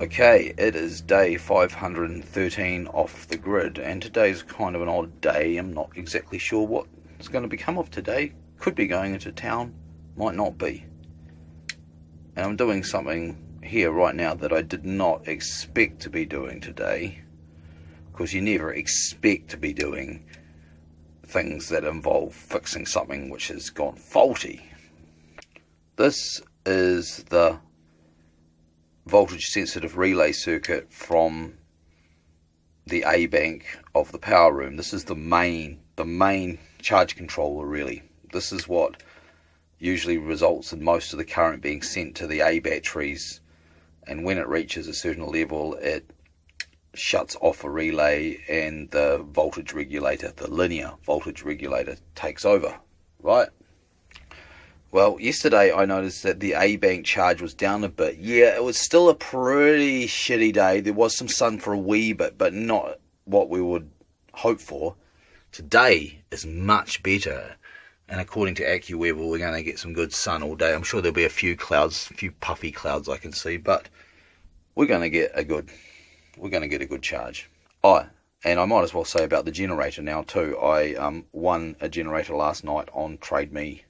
Okay, it is day 513 off the grid, and today's kind of an odd day. I'm not exactly sure what's going to become of today. Could be going into town, might not be. And I'm doing something here right now that I did not expect to be doing today, because you never expect to be doing things that involve fixing something which has gone faulty. This is the voltage sensitive relay circuit from the A bank of the power room. This is the main charge controller, really. This is what usually results in most of the current being sent to the A batteries, and when it reaches a certain level it shuts off a relay and the voltage regulator, the linear voltage regulator, takes over, right? Well, yesterday I noticed that the A bank charge was down a bit. Yeah, it was still a pretty shitty day. There was some sun for a wee bit, but not what we would hope for. Today is much better, and according to AccuWeather, we're going to get some good sun all day. I'm sure there'll be a few clouds, a few puffy clouds I can see, but we're going to get a good charge. Oh, and I might as well say about the generator now too. I won a generator last night on Trade Me.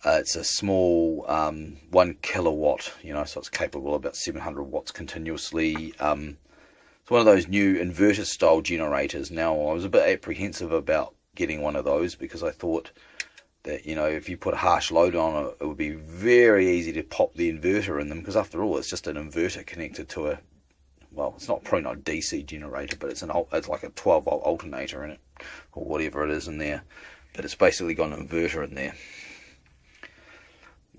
It's a small 1 kilowatt, so it's capable of about 700 watts continuously. It's one of those new inverter style generators. Now, I was a bit apprehensive about getting one of those because I thought that, if you put a harsh load on it, it would be very easy to pop the inverter in them, because after all, it's just an inverter connected to it's probably not a DC generator, but it's like a 12 volt alternator in it, or whatever it is in there. But it's basically got an inverter in there.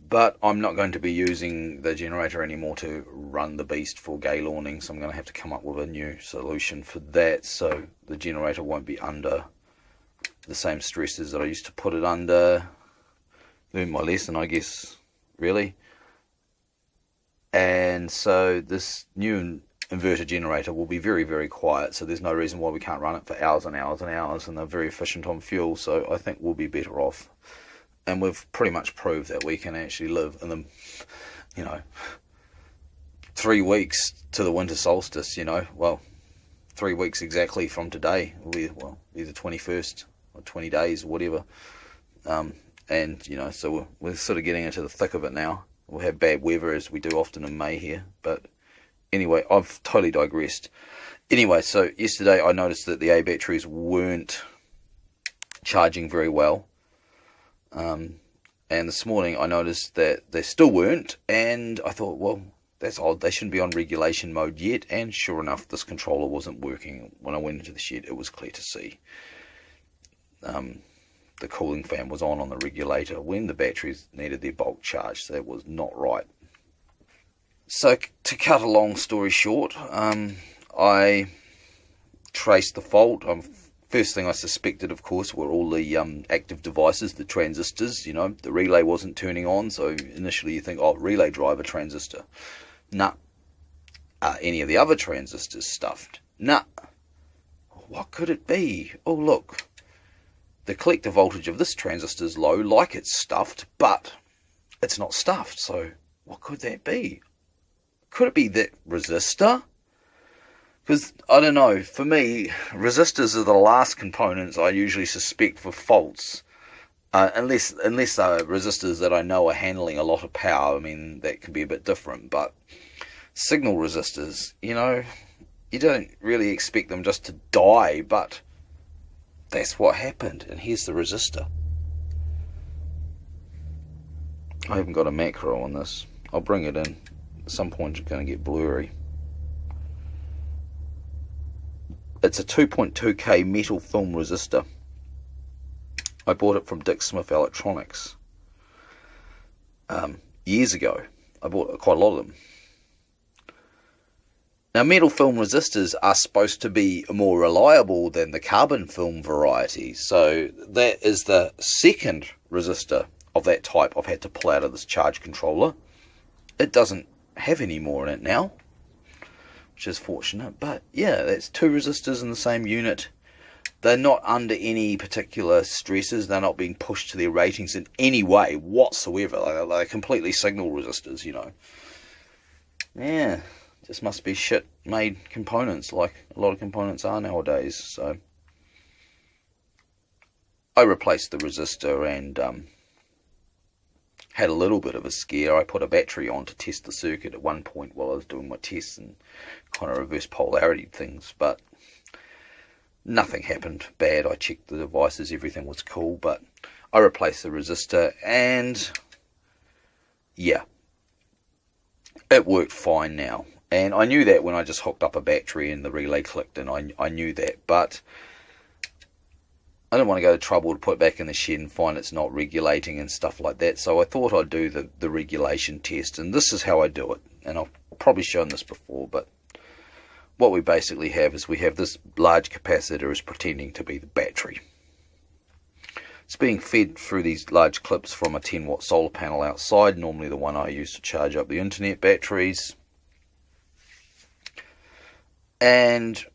But I'm not going to be using the generator anymore to run the beast for Gaylorning, so I'm going to have to come up with a new solution for that, so the generator won't be under the same stresses that I used to put it under. Learned my lesson, I guess, really. And so this new inverter generator will be very, very quiet, so there's no reason why we can't run it for hours and hours and hours, and they're very efficient on fuel, so I think we'll be better off. And we've pretty much proved that we can actually live in the, 3 weeks to the winter solstice, 3 weeks exactly from today, either 21st or 20 days or whatever. So we're sort of getting into the thick of it now. We'll have bad weather, as we do often in May here, but anyway, I've totally digressed. Anyway, so yesterday I noticed that the A batteries weren't charging very well. And this morning I noticed that they still weren't, and I thought, well, that's odd, they shouldn't be on regulation mode yet, and sure enough, this controller wasn't working. When I went into the shed, it was clear to see. The cooling fan was on the regulator when the batteries needed their bulk charge, so that was not right. So, to cut a long story short, I traced the fault. First thing I suspected, of course, were all the active devices, the transistors. The relay wasn't turning on, so initially you think, oh, relay driver transistor. Nah. Any of the other transistors stuffed? Nah. What could it be? Oh, look. The collector voltage of this transistor is low, like it's stuffed, but it's not stuffed, so what could that be? Could it be that resistor? Because, I don't know, for me, resistors are the last components I usually suspect for faults. Unless they're resistors that I know are handling a lot of power. I mean, that can be a bit different. But signal resistors, you don't really expect them just to die, but that's what happened. And here's the resistor. I haven't got a macro on this. I'll bring it in. At some point it's going to get blurry. It's a 2.2k metal film resistor. I bought it from Dick Smith Electronics years ago. I bought quite a lot of them. Now, metal film resistors are supposed to be more reliable than the carbon film variety, so that is the second resistor of that type I've had to pull out of this charge controller. It doesn't have any more in it now, which is fortunate, but yeah, that's two resistors in the same unit. They're not under any particular stresses. They're not being pushed to their ratings in any way whatsoever. They're completely signal resistors, Yeah, Just must be shit made components, like a lot of components are nowadays. So I replaced the resistor and had a little bit of a scare. I put a battery on to test the circuit at one point while I was doing my tests and kind of reverse polarity things, but nothing happened bad. I checked the devices, everything was cool, but I replaced the resistor and yeah, it worked fine now. And I knew that when I just hooked up a battery and the relay clicked, and I knew that, but I didn't want to go to trouble to put it back in the shed and find it's not regulating and stuff like that. So I thought I'd do the regulation test, and this is how I do it. And I've probably shown this before, but what we basically have is we have this large capacitor is pretending to be the battery. It's being fed through these large clips from a 10-watt solar panel outside, normally the one I use to charge up the internet batteries. And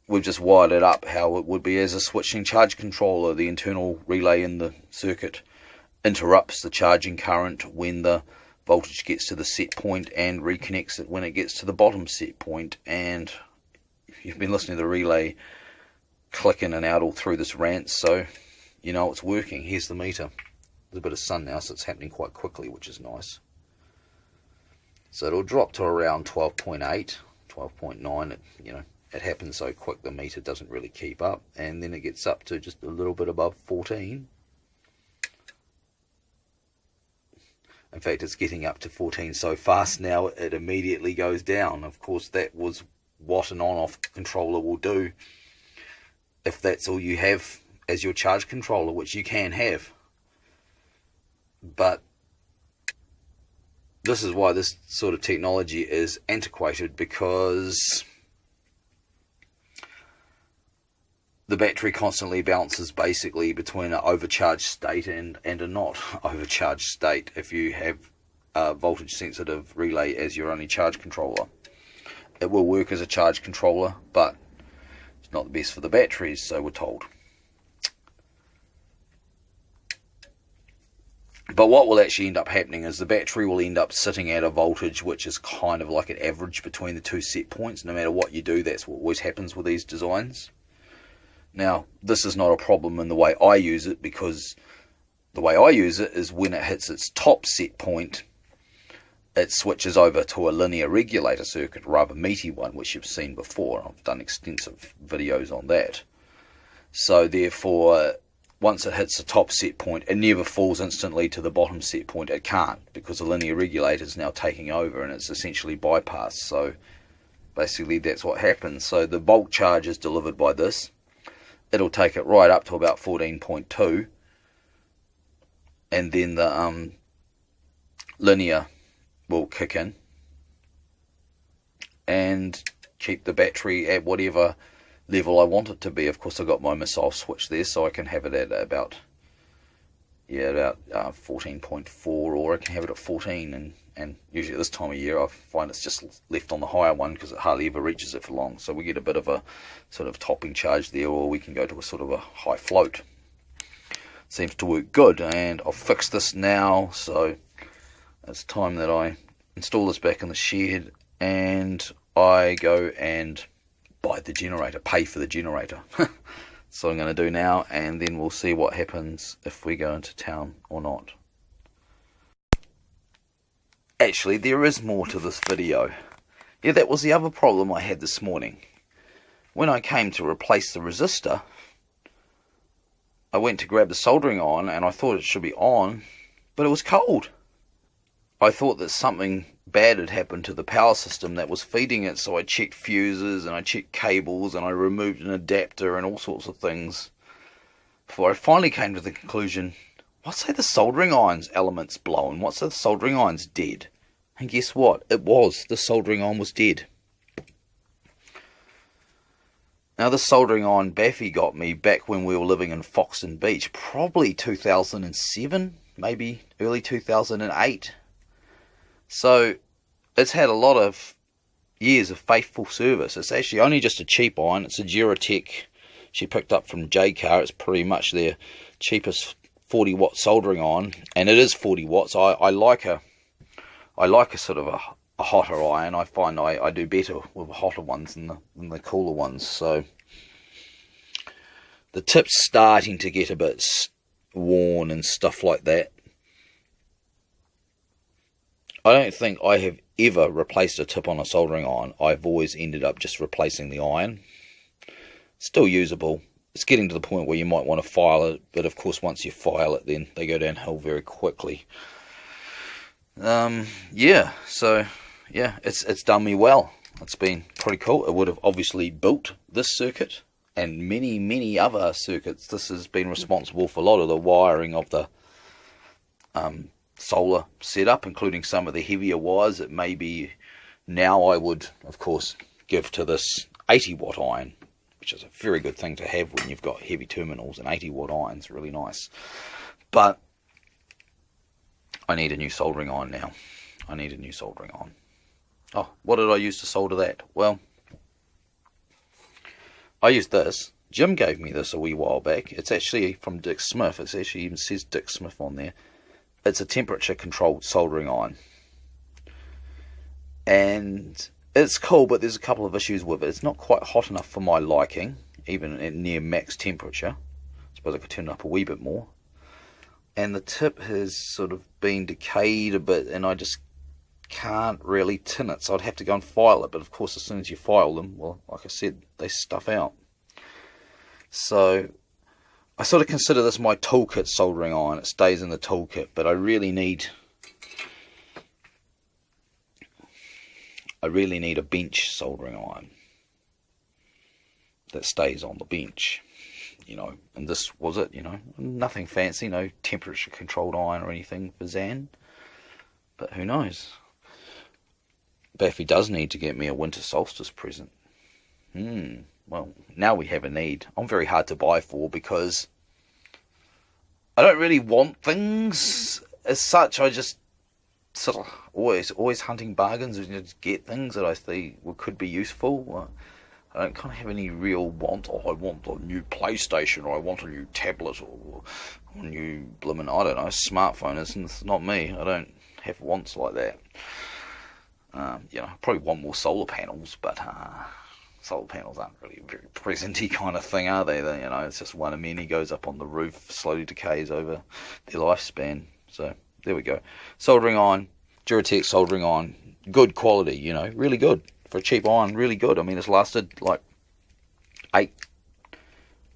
we've just wired it up how it would be as a switching charge controller. The internal relay in the circuit interrupts the charging current when the voltage gets to the set point and reconnects it when it gets to the bottom set point. And you've been listening to the relay click in and out all through this rant, so you know it's working. Here's the meter. There's a bit of sun now, so it's happening quite quickly, which is nice. So it'll drop to around 12.8, 12.9. It happens so quick the meter doesn't really keep up, and then it gets up to just a little bit above 14. In fact, it's getting up to 14 so fast now it immediately goes down. Of course, that was what an on-off controller will do if that's all you have as your charge controller, which you can have. But this is why this sort of technology is antiquated, because the battery constantly bounces basically between an overcharged state and a not overcharged state if you have a voltage sensitive relay as your only charge controller. It will work as a charge controller, but it's not the best for the batteries, so we're told. But what will actually end up happening is the battery will end up sitting at a voltage which is kind of like an average between the two set points. No matter what you do, that's what always happens with these designs. Now, this is not a problem in the way I use it, because the way I use it is when it hits its top set point, it switches over to a linear regulator circuit, a rather meaty one, which you've seen before. I've done extensive videos on that. So therefore, once it hits the top set point, it never falls instantly to the bottom set point. It can't, because the linear regulator is now taking over and it's essentially bypassed. So basically that's what happens. So the bulk charge is delivered by this. It'll take it right up to about 14.2, and then the linear will kick in and keep the battery at whatever level I want it to be. Of course, I've got my missile switch there, so I can have it at about 14.4, or I can have it at 14, and usually at this time of year I find it's just left on the higher one because it hardly ever reaches it for long, so we get a bit of a sort of topping charge there, or we can go to a sort of a high float. Seems to work good, and I've fixed this now, so it's time that I install this back in the shed and I go and buy the generator, pay for the generator. That's what I'm going to do now, and then we'll see what happens if we go into town or not. Actually, there is more to this video. Yeah, that was the other problem I had this morning. When I came to replace the resistor, I went to grab the soldering iron and I thought it should be on, but it was cold. I thought that something bad had happened to the power system that was feeding it, so I checked fuses and I checked cables and I removed an adapter and all sorts of things before I finally came to the conclusion, what's say the soldering iron's element's blown? What's the soldering iron's dead? And guess what? It was. The soldering iron was dead. Now, the soldering iron baffy got me back when we were living in Foxton Beach, probably 2007, maybe early 2008. So it's had a lot of years of faithful service. It's actually only just a cheap iron. It's a Duratec she picked up from J-Car. It's pretty much their cheapest 40-watt soldering iron, and it is 40 watts. I like a sort of a hotter iron, I find I do better with the hotter ones than the cooler ones. So the tip's starting to get a bit worn and stuff like that. I don't think I have ever replaced a tip on a soldering iron. I've always ended up just replacing the iron. Still usable. It's getting to the point where you might want to file it, but of course once you file it, then they go downhill very quickly. Yeah, so yeah, it's done me well. It's been pretty cool. It would have obviously built this circuit and many other circuits. This has been responsible for a lot of the wiring of the solar setup, including some of the heavier wires that maybe now I would, of course, give to this 80-watt iron, which is a very good thing to have when you've got heavy terminals. An 80-watt iron's really nice. But I need a new soldering iron now. I need a new soldering iron. Oh, what did I use to solder that? Well, I used this. Jim gave me this a wee while back. It's actually from Dick Smith. It actually even says Dick Smith on there. It's a temperature controlled soldering iron. And it's cool, but there's a couple of issues with it. It's not quite hot enough for my liking, even at near max temperature. I suppose I could turn it up a wee bit more. And the tip has sort of been decayed a bit, and I just can't really tin it, so I'd have to go and file it. But of course, as soon as you file them, well, like I said, they stuff out. So I sort of consider this my toolkit soldering iron. It stays in the toolkit, but I really need a bench soldering iron that stays on the bench, you know. And this was it, you know, nothing fancy, no temperature controlled iron or anything for Zan, but who knows. Baffy does need to get me a winter solstice present. Well, now we have a need. I'm very hard to buy for because I don't really want things as such. I just sort of always hunting bargains and just get things that I think could be useful. I don't kind of have any real want. Oh, I want a new PlayStation, or I want a new tablet, or a new blimmin', I don't know, smartphone. It's not me. I don't have wants like that. You know, I probably want more solar panels, but solar panels aren't really a very presenty kind of thing, are they? You know, it's just one of many, goes up on the roof, slowly decays over their lifespan. So there we go. Soldering iron, Duratec soldering iron, good quality, you know, really good. For a cheap iron, really good. I mean, it's lasted like 8,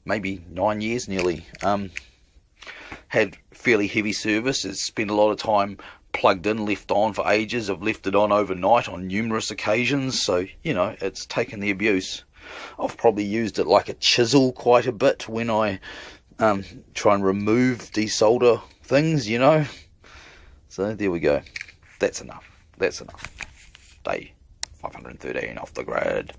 maybe 9 years nearly. Had fairly heavy service. It's spent a lot of time plugged in, left on for ages. I've left it on overnight on numerous occasions, so you know, it's taken the abuse. I've probably used it like a chisel quite a bit when I try and remove, desolder things, you know. So there we go. That's enough. Day 513 off the grid.